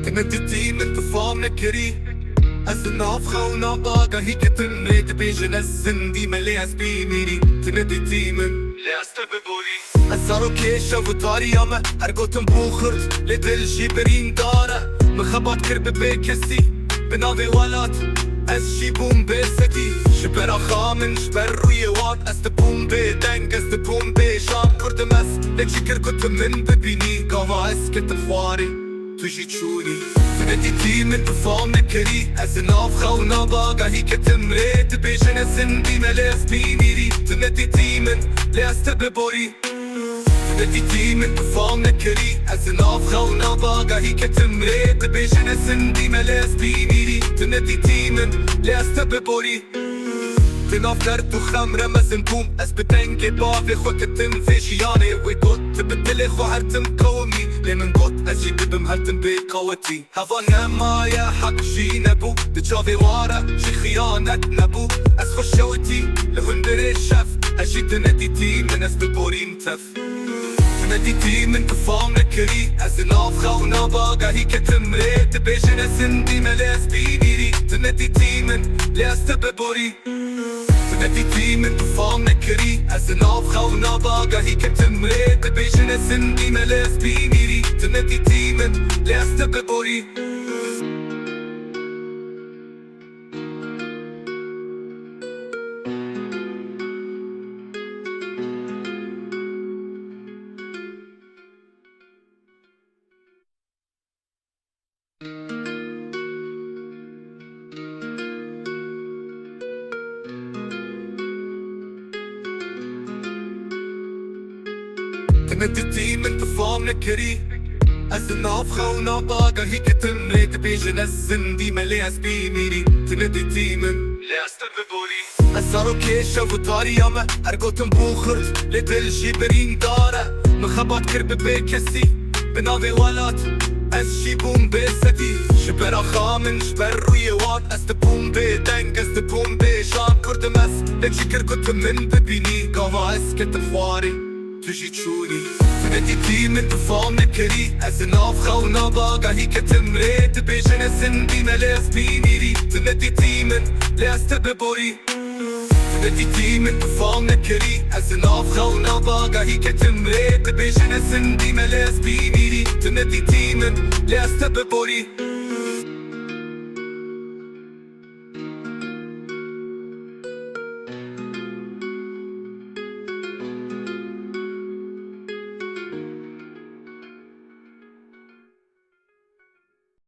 Identity med performekeri Asen afgående bager Hikketum med begenessen De med lesbimiri Identity med leste bebori أسارو كيشة وطاري ياما أرقوتم بوخرت لدل جيبرين دارة مخبات كرب بكسي بناوي ولات أز جيبون بستي شبرا خامن شبر رويوات أستبون بدنگ أستبون بشام كردم أس لجيكر كتم من ببيني قاوا أسكت خواري تجي تشوني فنديتي من performekeri أزن أفخونا باقا هيكتم ريت بيجن أزن دي ملاس بينيري تنديتي من لأست ببوري فنديتي من performekeri أزن أفخونا باقا هيكتم ريت بيجن أزن دي ملاس بينيري تنديتي من لأست ببوري تنافرت وخمرة مزن بوم أس بتنجي بافي خوكتم فيشياني ويقوت تبدلي خو هرتم قومي لمن قوت أجي ببم هرتم بقوتي هفا نمايا حق جي نبو دجافي وارا جي خيانة نبو أس خوشوتي لهندري الشف أجي تنديتي من أس ببوري متف تنديتي من performekeri أزن أفخونا باقا هيكتم ريت بيجن أسن دي ملاس بينيري تنديتي من لأست ببوري تنديتي من performekeri أزن أفخونا باقا هيكتم ريت بيجن أسن دي ملاس بينيري تنديتي من لأست ببوري تنديتي من performekeri أزن أفخونا باقا هيكتم ريت بيجن أزن دي ملاس بينيري تنديتي من لأست ببوري أسارو كيشة وطاري ياما أرقوتم بوخرت لدل جيبرين دارة مخبات كرب بكسي بناوي ولات أز جيبون بستي شبرا خامن شبر رويوات أستبون بدنگ أستبون بشام كردم أس لجيكر كتم من ببيني قاوا أسكت خواري تجي تشوني تنديتي من performekeri أزن أفخونا باقا هيكتم ريت بيجن أزن دي ملاس بينيري تنديتي من لأست ببوري تنديتي من performekeri أزن أفخونا باقا هيكتم ريت بيجن أزن دي ملاس بينيري تنديتي من لأست ببوري